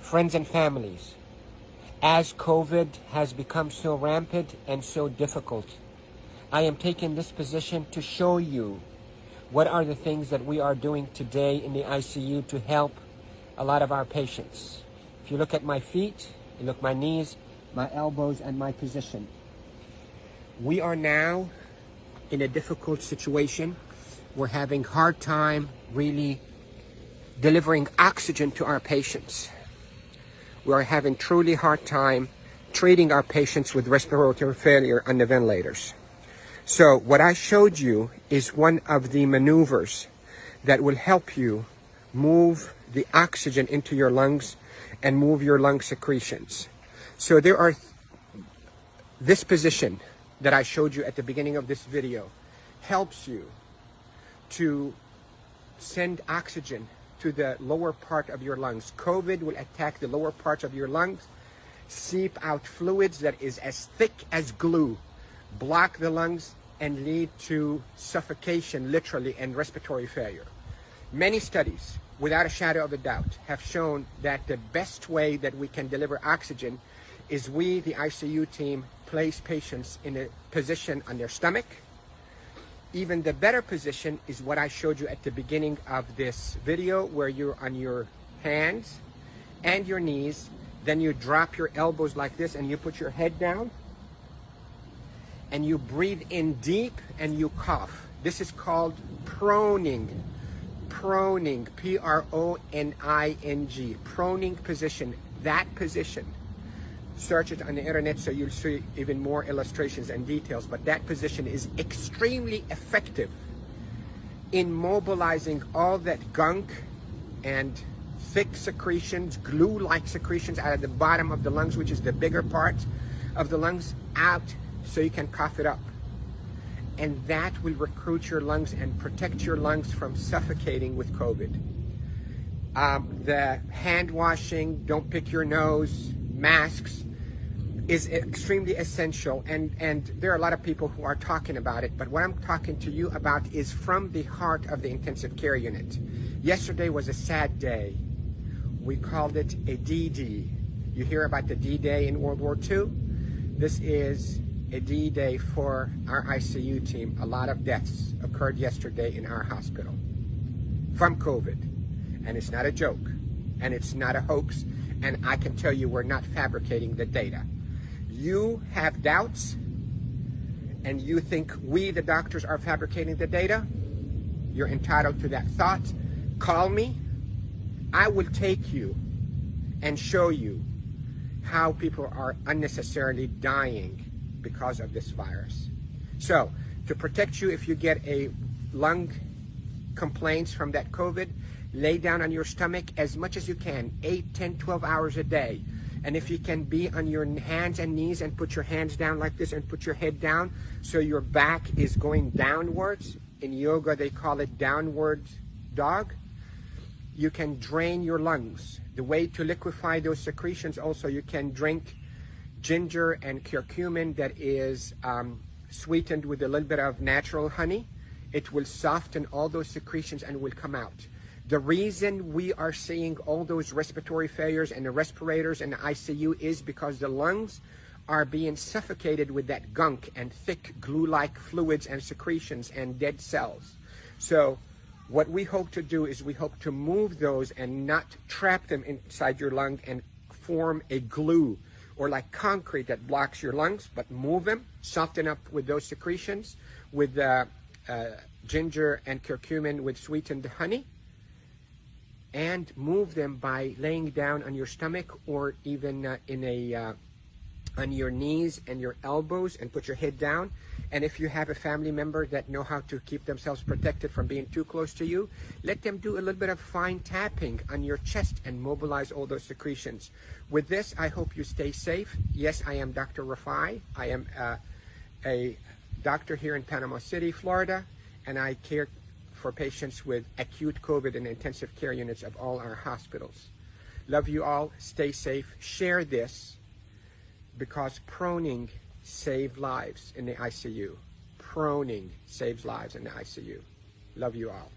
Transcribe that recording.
Friends and families, as COVID has become so rampant and so difficult, I am taking this position to show you what are the things that we are doing today in the ICU to help a lot of our patients. If you look at my feet, you look at my knees, my elbows, and my position. We are now in a difficult situation. We're having hard time really delivering oxygen to our patients. We are having truly hard time treating our patients with respiratory failure on the ventilators. So what I showed you is one of the maneuvers that will help you move the oxygen into your lungs and move your lung secretions. So there are this position that I showed you at the beginning of this video helps you to send oxygen to the lower part of your lungs. COVID will attack the lower parts of your lungs, seep out fluids that is as thick as glue, block the lungs, and lead to suffocation, literally, and respiratory failure. Many studies, without a shadow of a doubt, have shown that the best way that we can deliver oxygen is we, the ICU team, place patients in a position on their stomach. Even the better position is what I showed you at the beginning of this video, where you're on your hands and your knees, then you drop your elbows like this and you put your head down and you breathe in deep and you cough. This is called proning. Proning, P-R-O-N-I-N-G, proning position. That position, search it on the internet so you'll see even more illustrations and details, but that position is extremely effective in mobilizing all that gunk and thick secretions, glue-like secretions out of the bottom of the lungs, which is the bigger part of the lungs, out so you can cough it up. And that will recruit your lungs and protect your lungs from suffocating with COVID. The hand washing, don't pick your nose, masks, is extremely essential, and there are a lot of people who are talking about it, but what I'm talking to you about is from the heart of the intensive care unit. Yesterday was a sad day. We called it a D-Day. You hear about the D-Day in World War II? This is a D-Day for our ICU team. A lot of deaths occurred yesterday in our hospital from COVID, and it's not a joke, and it's not a hoax, and I can tell you we're not fabricating the data. You have doubts and you think we, the doctors, are fabricating the data, you're entitled to that thought. Call me. I will take you and show you how people are unnecessarily dying because of this virus. So, to protect you if you get a lung complaints from that COVID, lay down on your stomach as much as you can, 8, 10, 12 hours a day. And if you can be on your hands and knees and put your hands down like this and put your head down so your back is going downwards. In yoga, they call it downward dog. You can drain your lungs. The way to liquefy those secretions also, you can drink ginger and curcumin that is sweetened with a little bit of natural honey. It will soften all those secretions and will come out. The reason we are seeing all those respiratory failures and the respirators and the ICU is because the lungs are being suffocated with that gunk and thick glue-like fluids and secretions and dead cells. So what we hope to do is we hope to move those and not trap them inside your lung and form a glue or like concrete that blocks your lungs, but move them, soften up with those secretions with ginger and curcumin with sweetened honey, and move them by laying down on your stomach or even on your knees and your elbows and put your head down. And if you have a family member that know how to keep themselves protected from being too close to you, let them do a little bit of fine tapping on your chest and mobilize all those secretions. With this, I hope you stay safe. Yes, I am Dr. Rafai. I am a doctor here in Panama City, Florida, and I care for patients with acute COVID in intensive care units of all our hospitals. Love you all. Stay safe. Share this because proning saves lives in the ICU. proning saves lives in the ICU. Love you all.